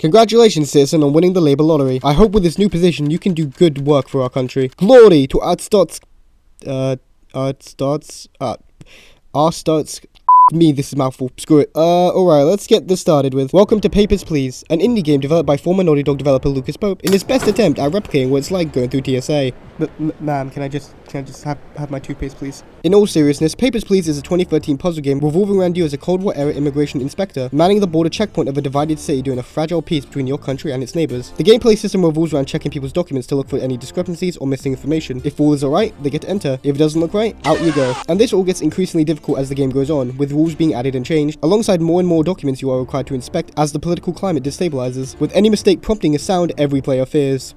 Congratulations, citizen, on winning the labor lottery. I hope with this new position you can do good work for our country. Glory to Arstotzka. Arstotzka. Me, this is mouthful. Screw it. Alright, let's get this started with Welcome to Papers, Please, an indie game developed by former Naughty Dog developer Lucas Pope in his best attempt at replicating what it's like going through TSA. Ma'am, can I just have my toothpaste, please? In all seriousness, Papers, Please is a 2013 puzzle game revolving around you as a Cold War-era immigration inspector, manning the border checkpoint of a divided city during a fragile peace between your country and its neighbors. The gameplay system revolves around checking people's documents to look for any discrepancies or missing information. If all is alright, they get to enter. If it doesn't look right, out you go. And this all gets increasingly difficult as the game goes on, with rules being added and changed, alongside more and more documents you are required to inspect as the political climate destabilizes, with any mistake prompting a sound every player fears.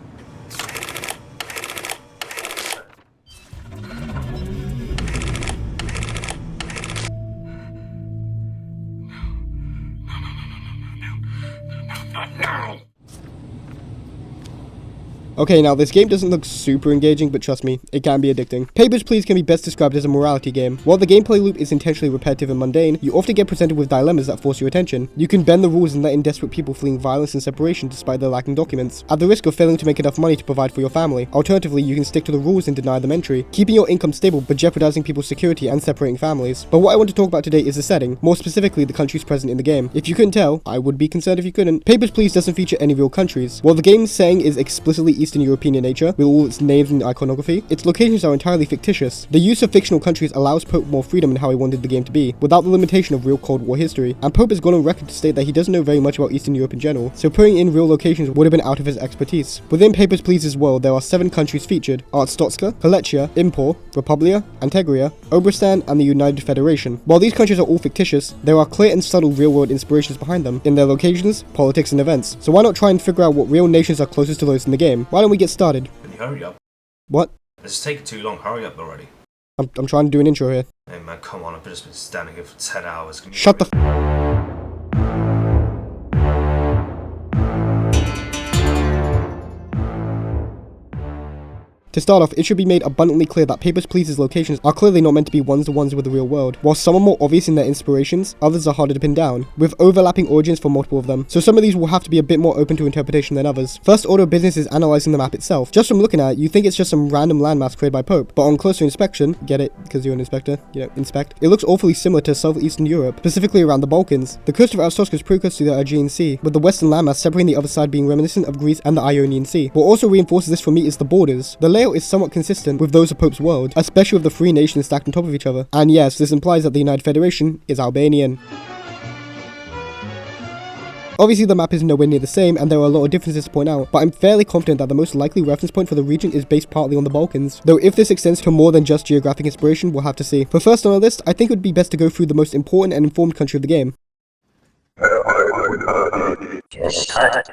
Okay, now this game doesn't look super engaging, but trust me, it can be addicting. Papers, Please can be best described as a morality game. While the gameplay loop is intentionally repetitive and mundane, you often get presented with dilemmas that force your attention. You can bend the rules and let in desperate people fleeing violence and separation despite their lacking documents, at the risk of failing to make enough money to provide for your family. Alternatively, you can stick to the rules and deny them entry, keeping your income stable but jeopardizing people's security and separating families. But what I want to talk about today is the setting, more specifically the countries present in the game. If you couldn't tell, I would be concerned if you couldn't. Papers, Please doesn't feature any real countries. While the game's setting is explicitly Eastern European in nature, with all its names and iconography, its locations are entirely fictitious. The use of fictional countries allows Pope more freedom in how he wanted the game to be, without the limitation of real Cold War history, and Pope has gone on record to state that he doesn't know very much about Eastern Europe in general, so putting in real locations would have been out of his expertise. Within Papers, Please's world, there are 7 countries featured: Arstotzka, Kolechia, Impor, Republia, Antegria, Obristan, and the United Federation. While these countries are all fictitious, there are clear and subtle real-world inspirations behind them, in their locations, politics, and events. So why not try and figure out what real nations are closest to those in the game? Why don't we get started? Can you hurry up? What? This is taking too long. Hurry up already. I'm trying to do an intro here. Hey man, come on. I've just been standing here for 10 hours. Shut the To start off, it should be made abundantly clear that Papers, Please's locations are clearly not meant to be one-to-ones with the real world. While some are more obvious in their inspirations, others are harder to pin down, with overlapping origins for multiple of them, so some of these will have to be a bit more open to interpretation than others. First order of business is analysing the map itself. Just from looking at it, you think it's just some random landmass created by Pope, but on closer inspection, get it, because you're an inspector, inspect, it looks awfully similar to southeastern Europe, specifically around the Balkans. The coast of Arstotzka is pretty close to the Aegean Sea, with the western landmass separating the other side being reminiscent of Greece and the Ionian Sea. What also reinforces this for me is the borders. The layout is somewhat consistent with those of Pope's world, especially with the 3 nations stacked on top of each other. And yes, this implies that the United Federation is Albanian. Obviously the map is nowhere near the same, and there are a lot of differences to point out, but I'm fairly confident that the most likely reference point for the region is based partly on the Balkans, though if this extends to more than just geographic inspiration, we'll have to see. But first on our list, I think it would be best to go through the most important and informed country of the game.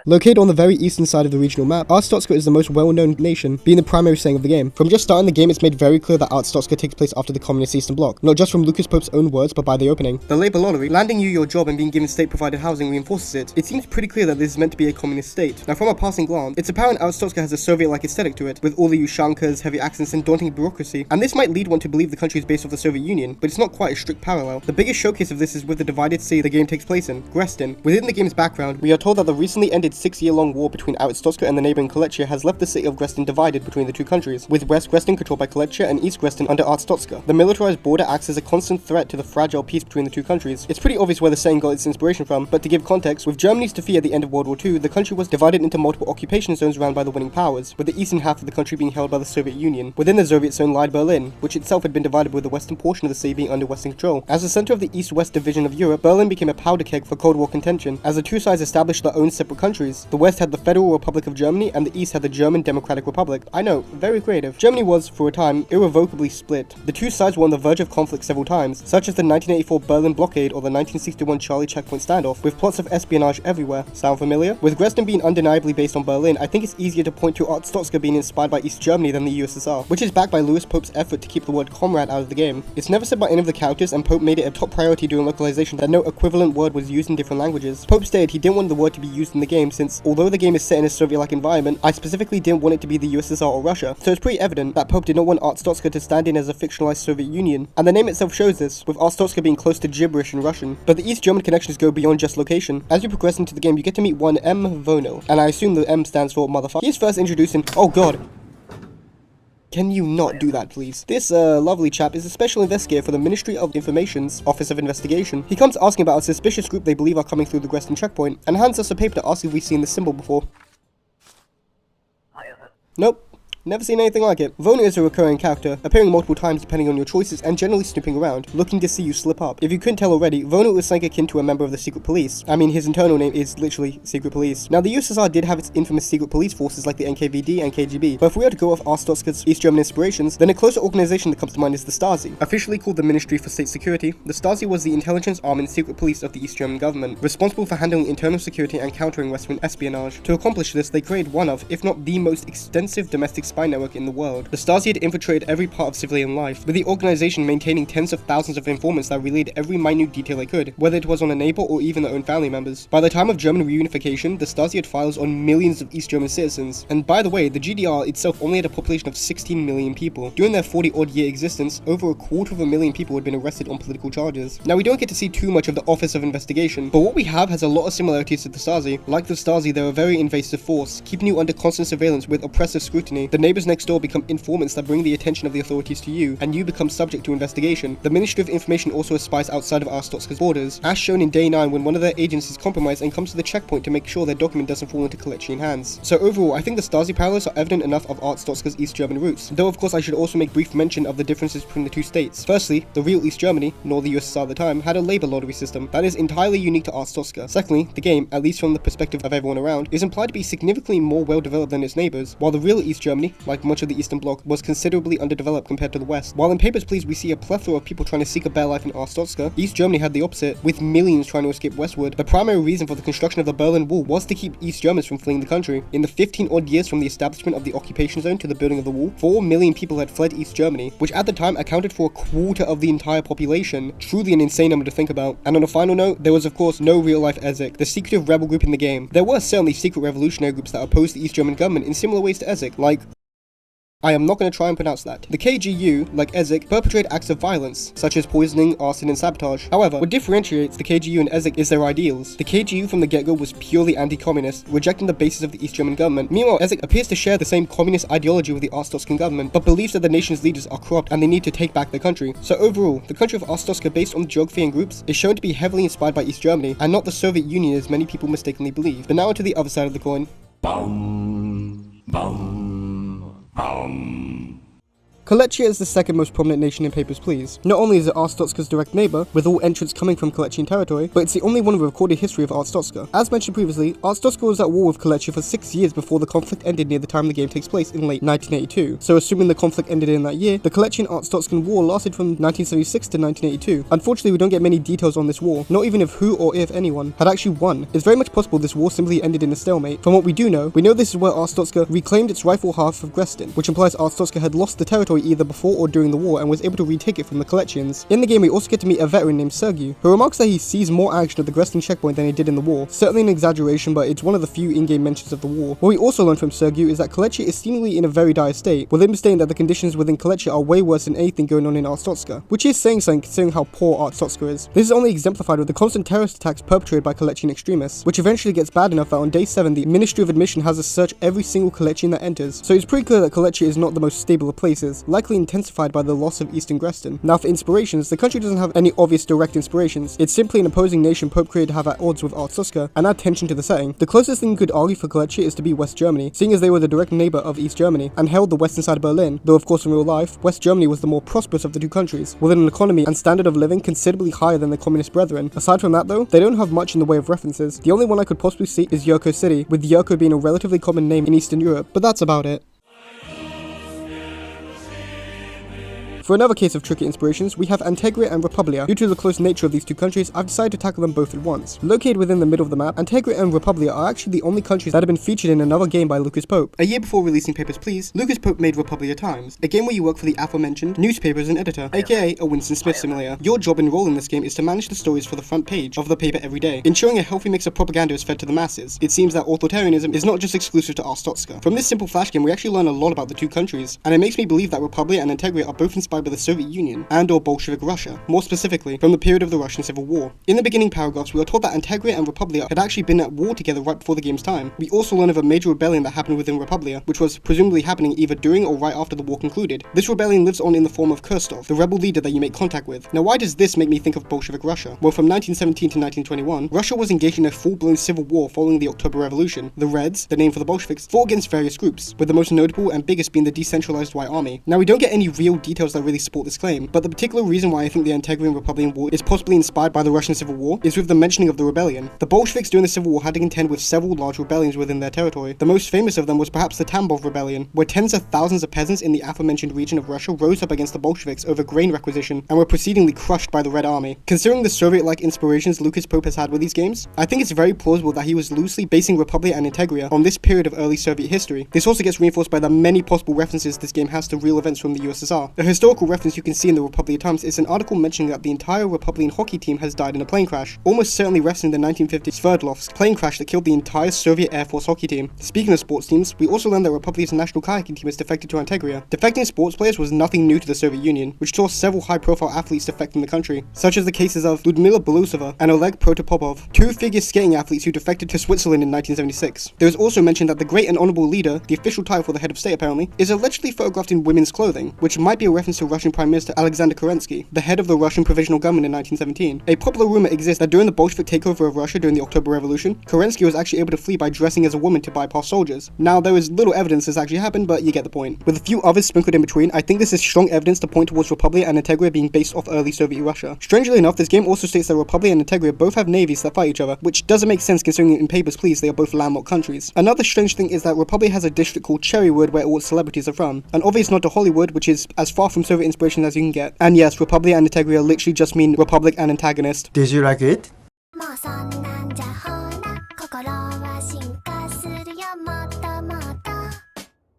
Located on the very eastern side of the regional map, Arstotzka is the most well-known nation, being the primary setting of the game. From just starting the game, it's made very clear that Arstotzka takes place after the communist Eastern Bloc, not just from Lucas Pope's own words, but by the opening. The labor lottery, landing you your job and being given state-provided housing reinforces it. It seems pretty clear that this is meant to be a communist state. Now from a passing glance, it's apparent Arstotzka has a Soviet-like aesthetic to it, with all the ushankas, heavy accents, and daunting bureaucracy, and this might lead one to believe the country is based off the Soviet Union, but it's not quite a strict parallel. The biggest showcase of this is with the divided city the game takes place in, Grestin. Within the game's background, we are told that the recently ended 6-year-long war between Arstotzka and the neighboring Kolechia has left the city of Grestin divided between the two countries, with West Grestin controlled by Kolechia and East Grestin under Arstotzka. The militarized border acts as a constant threat to the fragile peace between the two countries. It's pretty obvious where the saying got its inspiration from, but to give context, with Germany's defeat at the end of World War II, the country was divided into multiple occupation zones run by the winning powers, with the eastern half of the country being held by the Soviet Union. Within the Soviet zone lied Berlin, which itself had been divided with the western portion of the city being under Western control. As the center of the East-West division of Europe, Berlin became a powder keg for Cold War contention, as the two sides established their own separate countries. The West had the Federal Republic of Germany, and the East had the German Democratic Republic. I know, very creative. Germany was, for a time, irrevocably split. The two sides were on the verge of conflict several times, such as the 1984 Berlin blockade or the 1961 Charlie checkpoint standoff, with plots of espionage everywhere. Sound familiar? With Grestin being undeniably based on Berlin, I think it's easier to point to Arstotzka being inspired by East Germany than the USSR, which is backed by Louis Pope's effort to keep the word comrade out of the game. It's never said by any of the characters, and Pope made it a top priority during localization that no equivalent word was used in different languages. Pope stated he didn't want the word to be used in the game, since although the game is set in a Soviet-like environment, I specifically didn't want it to be the USSR or Russia, so it's pretty evident that Pope did not want Arstotzka to stand in as a fictionalized Soviet Union, and the name itself shows this, with Arstotzka being close to gibberish in Russian. But the East German connections go beyond just location. As you progress into the game, you get to meet one M. Vono, and I assume the M stands for motherfucker. He's first introduced in— oh god. Can you not do that, please? This, lovely chap is a special investigator for the Ministry of Information's Office of Investigation. He comes asking about a suspicious group they believe are coming through the Grestin checkpoint, and hands us a paper to ask if we've seen this symbol before. Nope. Never seen anything like it. Vono is a recurring character, appearing multiple times depending on your choices and generally snooping around, looking to see you slip up. If you couldn't tell already, Vono is something akin to a member of the secret police. I mean, his internal name is literally secret police. Now, the USSR did have its infamous secret police forces like the NKVD and KGB, but if we were to go off Arstotzka's East German inspirations, then a closer organization that comes to mind is the Stasi. Officially called the Ministry for State Security, the Stasi was the intelligence arm and secret police of the East German government, responsible for handling internal security and countering Western espionage. To accomplish this, they created one of, if not the most extensive domestic spy network in the world. The Stasi had infiltrated every part of civilian life, with the organization maintaining tens of thousands of informants that relayed every minute detail they could, whether it was on a neighbor or even their own family members. By the time of German reunification, the Stasi had files on millions of East German citizens, and by the way, the GDR itself only had a population of 16 million people. During their 40-odd year existence, over 250,000 people had been arrested on political charges. Now, we don't get to see too much of the Office of Investigation, but what we have has a lot of similarities to the Stasi. Like the Stasi, they're a very invasive force, keeping you under constant surveillance with oppressive scrutiny. The neighbors next door become informants that bring the attention of the authorities to you, and you become subject to investigation. The Ministry of Information also spies outside of Arstotzka's borders, as shown in Day 9 when one of their agents is compromised and comes to the checkpoint to make sure their document doesn't fall into Kolechian hands. So overall, I think the Stasi parallels are evident enough of Arstotzka's East German roots, though of course I should also make brief mention of the differences between the two states. Firstly, the real East Germany, nor the USSR at the time, had a labor lottery system that is entirely unique to Arstotzka. Secondly, the game, at least from the perspective of everyone around, is implied to be significantly more well developed than its neighbors, while the real East Germany, like much of the Eastern Bloc, was considerably underdeveloped compared to the West. While in Papers, Please we see a plethora of people trying to seek a better life in Arstotzka, East Germany had the opposite, with millions trying to escape westward. The primary reason for the construction of the Berlin Wall was to keep East Germans from fleeing the country. In the 15-odd years from the establishment of the occupation zone to the building of the wall, 4 million people had fled East Germany, which at the time accounted for a quarter of the entire population. Truly an insane number to think about. And on a final note, there was of course no real-life Ezek, the secretive rebel group in the game. There were certainly secret revolutionary groups that opposed the East German government in similar ways to Ezek, like— I am not going to try and pronounce that. The KGU, like Ezek, perpetrate acts of violence, such as poisoning, arson, and sabotage. However, what differentiates the KGU and Ezek is their ideals. The KGU from the get-go was purely anti-communist, rejecting the basis of the East German government. Meanwhile, Ezek appears to share the same communist ideology with the Arstotzkan government, but believes that the nation's leaders are corrupt and they need to take back their country. So overall, the country of Arstotzka, based on geography and groups, is shown to be heavily inspired by East Germany, and not the Soviet Union as many people mistakenly believe. But now to the other side of the coin. Kolechia is the second most prominent nation in Papers, Please. Not only is it Arstotzka's direct neighbor, with all entrants coming from Kolechian territory, but it's the only one with recorded history of Arstotzka. As mentioned previously, Arstotzka was at war with Kolechia for 6 years before the conflict ended near the time the game takes place in late 1982. So assuming the conflict ended in that year, the Kolechian-Arstotzkan war lasted from 1976 to 1982. Unfortunately, we don't get many details on this war, not even of who or if anyone had actually won. It's very much possible this war simply ended in a stalemate. From what we do know, we know this is where Arstotzka reclaimed its rightful half of Grestin, which implies Arstotzka had lost the territory either before or during the war and was able to retake it from the Kolechians. In the game, we also get to meet a veteran named Sergiu, who remarks that he sees more action at the Grestin checkpoint than he did in the war. Certainly an exaggeration, but it's one of the few in-game mentions of the war. What we also learn from Sergiu is that Kolechia is seemingly in a very dire state, with him stating that the conditions within Kolechia are way worse than anything going on in Arstotzka, which is saying something considering how poor Arstotzka is. This is only exemplified with the constant terrorist attacks perpetrated by Kolechian extremists, which eventually gets bad enough that on day 7 the Ministry of Admission has us search every single Kolechian that enters. So it's pretty clear that Kolechia is not the most stable of places, likely intensified by the loss of Eastern Grestin. Now for inspirations, the country doesn't have any obvious direct inspirations. It's simply an opposing nation Pope created to have at odds with Arstotzka and add tension to the setting. The closest thing you could argue for Kolechia is to be West Germany, seeing as they were the direct neighbor of East Germany and held the western side of Berlin, though of course in real life, West Germany was the more prosperous of the two countries, with an economy and standard of living considerably higher than their communist brethren. Aside from that though, they don't have much in the way of references. The only one I could possibly see is Yurko City, with Yurko being a relatively common name in Eastern Europe, but that's about it. For another case of tricky inspirations, we have Antegria and Republia. Due to the close nature of these two countries, I've decided to tackle them both at once. Located within the middle of the map, Antegria and Republia are actually the only countries that have been featured in another game by Lucas Pope. A year before releasing Papers, Please, Lucas Pope made Republia Times, a game where you work for the aforementioned newspaper as an editor, aka a Winston Smith simulator. Your job and role in this game is to manage the stories for the front page of the paper every day, ensuring a healthy mix of propaganda is fed to the masses. It seems that authoritarianism is not just exclusive to Arstotzka. From this simple flash game, we actually learn a lot about the two countries, and it makes me believe that Republia and Antegria are both inspired by the Soviet Union and/or Bolshevik Russia, more specifically from the period of the Russian Civil War. In the beginning paragraphs, we are told that Antegria and Republia had actually been at war together right before the game's time. We also learn of a major rebellion that happened within Republia, which was presumably happening either during or right after the war concluded. This rebellion lives on in the form of Kirstov, the rebel leader that you make contact with. Now, why does this make me think of Bolshevik Russia? Well, from 1917 to 1921, Russia was engaged in a full-blown civil war following the October Revolution. The Reds, the name for the Bolsheviks, fought against various groups, with the most notable and biggest being the decentralized White Army. Now, we don't get any real details that really support this claim, but the particular reason why I think the Antegrian Republican War is possibly inspired by the Russian Civil War is with the mentioning of the rebellion. The Bolsheviks during the Civil War had to contend with several large rebellions within their territory. The most famous of them was perhaps the Tambov Rebellion, where tens of thousands of peasants in the aforementioned region of Russia rose up against the Bolsheviks over grain requisition and were proceedingly crushed by the Red Army. Considering the Soviet-like inspirations Lucas Pope has had with these games, I think it's very plausible that he was loosely basing Republia and Antegria on this period of early Soviet history. This also gets reinforced by the many possible references this game has to real events from the USSR. A historical reference you can see in the Republia Times is an article mentioning that the entire Republican hockey team has died in a plane crash, almost certainly referencing the 1950s Sverdlovsk plane crash that killed the entire Soviet Air Force hockey team. Speaking of sports teams, we also learned that Republia's national kayaking team has defected to Antegria. Defecting sports players was nothing new to the Soviet Union, which saw several high-profile athletes defect from the country, such as the cases of Ludmila Belousova and Oleg Protopopov, two figure skating athletes who defected to Switzerland in 1976. There is also mentioned that the great and honorable leader, the official title for the head of state apparently, is allegedly photographed in women's clothing, which might be a reference to Russian Prime Minister Alexander Kerensky, the head of the Russian Provisional Government in 1917. A popular rumor exists that during the Bolshevik takeover of Russia during the October Revolution, Kerensky was actually able to flee by dressing as a woman to bypass soldiers. Now, there is little evidence this actually happened, but you get the point. With a few others sprinkled in between, I think this is strong evidence to point towards Republia and Antegria being based off early Soviet Russia. Strangely enough, this game also states that Republia and Antegria both have navies that fight each other, which doesn't make sense considering in Papers, Please they are both landlocked countries. Another strange thing is that Republia has a district called Cherrywood where all its celebrities are from. An obvious nod to Hollywood, which is as far from Soviet inspiration as you can get. And yes, Republia and Antegria literally just mean Republic and Antagonist. Did you like it?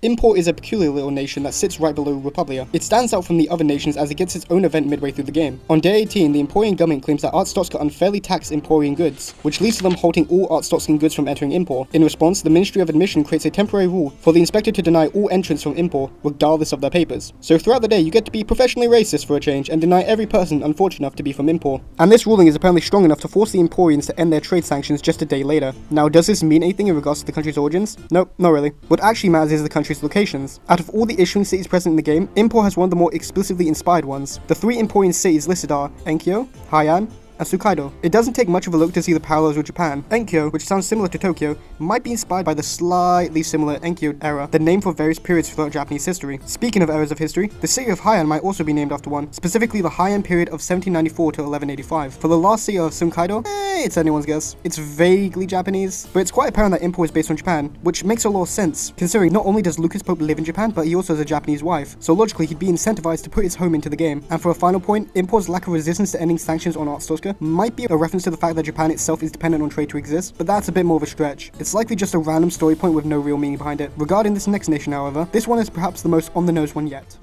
Impor is a peculiar little nation that sits right below Republia. It stands out from the other nations as it gets its own event midway through the game. On day 18, the Emporian government claims that Arstotzka unfairly taxed Emporian goods, which leads to them halting all Arstotzkan goods from entering Impor. In response, the Ministry of Admission creates a temporary rule for the inspector to deny all entrants from Impor, regardless of their papers. So throughout the day, you get to be professionally racist for a change and deny every person unfortunate enough to be from Impor. And this ruling is apparently strong enough to force the Emporians to end their trade sanctions just a day later. Now, does this mean anything in regards to the country's origins? Nope, not really. What actually matters is the country's locations. Out of all the issuing cities present in the game, Impor has one of the more explicitly inspired ones. The three Emporian cities listed are Enkyo, Haiyan, and Tsukkaido. It doesn't take much of a look to see the parallels with Japan. Enkyo, which sounds similar to Tokyo, might be inspired by the slightly similar Enkyo era, the name for various periods throughout Japanese history. Speaking of eras of history, the city of Haiyan might also be named after one, specifically the Haiyan period of 1794 to 1185. For the last city of Tsukkaido, it's anyone's guess. It's vaguely Japanese, but it's quite apparent that Impor is based on Japan, which makes a lot of sense, considering not only does Lucas Pope live in Japan, but he also has a Japanese wife, so logically he'd be incentivized to put his home into the game. And for a final point, Impor's lack of resistance to ending sanctions on Arstotzka might be a reference to the fact that Japan itself is dependent on trade to exist, but that's a bit more of a stretch. It's likely just a random story point with no real meaning behind it. Regarding this next nation, however, this one is perhaps the most on-the-nose one yet.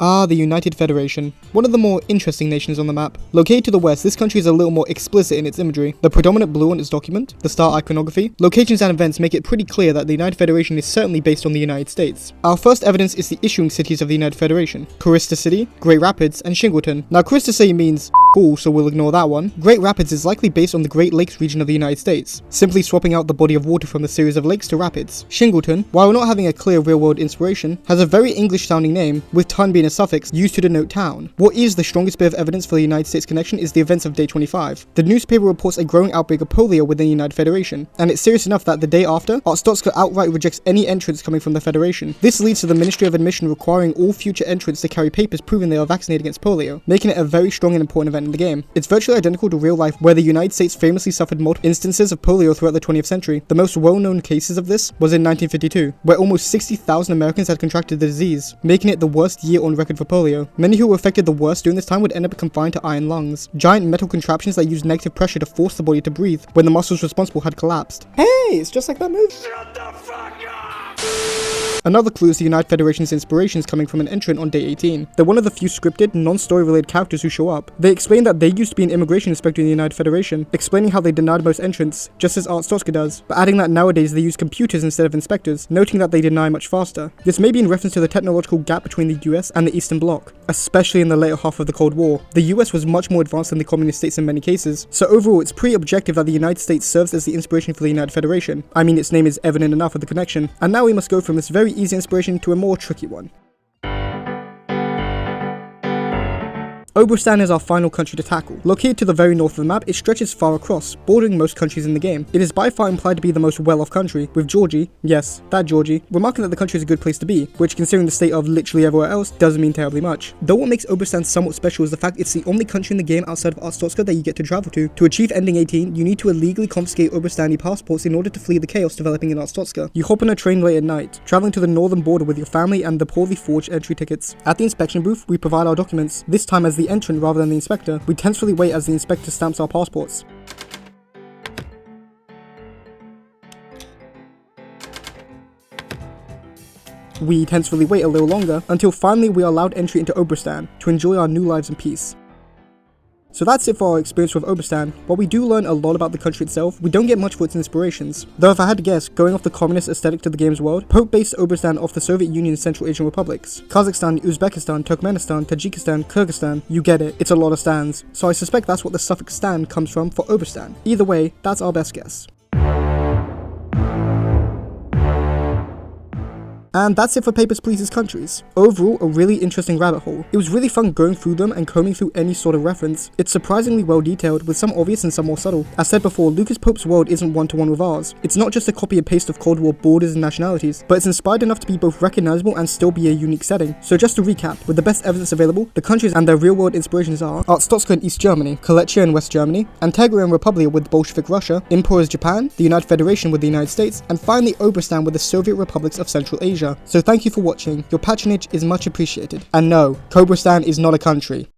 The United Federation. One of the more interesting nations on the map. Located to the west, this country is a little more explicit in its imagery. The predominant blue on its document, the star iconography, locations and events make it pretty clear that the United Federation is certainly based on the United States. Our first evidence is the issuing cities of the United Federation. Carista City, Great Rapids, and Shingleton. Now Carista City means cool, so we'll ignore that one. Great Rapids is likely based on the Great Lakes region of the United States, simply swapping out the body of water from the series of lakes to rapids. Shingleton, while not having a clear real-world inspiration, has a very English-sounding name, with ton being a suffix used to denote town. What is the strongest bit of evidence for the United States connection is the events of day 25. The newspaper reports a growing outbreak of polio within the United Federation, and it's serious enough that the day after, Arstotzka outright rejects any entrants coming from the Federation. This leads to the Ministry of Admission requiring all future entrants to carry papers proving they are vaccinated against polio, making it a very strong and important event event in the game. It's virtually identical to real life, where the United States famously suffered multiple instances of polio throughout the 20th century. The most well-known cases of this was in 1952, where almost 60,000 Americans had contracted the disease, making it the worst year on record for polio. Many who were affected the worst during this time would end up confined to iron lungs, giant metal contraptions that used negative pressure to force the body to breathe when the muscles responsible had collapsed. Hey, it's just like that movie. Shut the fuck up! Another clue is the United Federation's inspirations coming from an entrant on day 18. They're one of the few scripted, non-story related characters who show up. They explain that they used to be an immigration inspector in the United Federation, explaining how they denied most entrants, just as Arstotzka does, but adding that nowadays they use computers instead of inspectors, noting that they deny much faster. This may be in reference to the technological gap between the US and the Eastern Bloc, especially in the later half of the Cold War. The US was much more advanced than the communist states in many cases, so overall it's pretty objective that the United States serves as the inspiration for the United Federation. I mean, its name is evident enough of the connection, and now we must go from this very easy inspiration to a more tricky one. Obristan is our final country to tackle. Located to the very north of the map, it stretches far across, bordering most countries in the game. It is by far implied to be the most well-off country, with Georgie, yes, that Georgie, remarking that the country is a good place to be, which considering the state of literally everywhere else, doesn't mean terribly much. Though what makes Obristan somewhat special is the fact it's the only country in the game outside of Arstotzka that you get to travel to. To achieve ending 18, you need to illegally confiscate Obristani passports in order to flee the chaos developing in Arstotzka. You hop on a train late at night, traveling to the northern border with your family and the poorly forged entry tickets. At the inspection booth, we provide our documents, this time as the entrant rather than the inspector. We tensely wait as the inspector stamps our passports. We tensely wait a little longer until finally we are allowed entry into Obristan to enjoy our new lives in peace. So that's it for our experience with Obristan. While we do learn a lot about the country itself, we don't get much for its inspirations. Though if I had to guess, going off the communist aesthetic to the game's world, Pope based Obristan off the Soviet Union's Central Asian republics. Kazakhstan, Uzbekistan, Turkmenistan, Tajikistan, Kyrgyzstan, you get it, it's a lot of stans. So I suspect that's what the suffix stan comes from for Obristan. Either way, that's our best guess. And that's it for Papers, Please's countries. Overall, a really interesting rabbit hole. It was really fun going through them and combing through any sort of reference. It's surprisingly well detailed, with some obvious and some more subtle. As said before, Lucas Pope's world isn't one-to-one with ours. It's not just a copy and paste of Cold War borders and nationalities, but it's inspired enough to be both recognizable and still be a unique setting. So just to recap, with the best evidence available, the countries and their real-world inspirations are Arstotzka in East Germany, Kolechia in West Germany, Antegria and Republia with Bolshevik Russia, Impor is Japan, the United Federation with the United States, and finally Obristan with the Soviet republics of Central Asia. So thank you for watching, your patronage is much appreciated. And no, Obristan is not a country.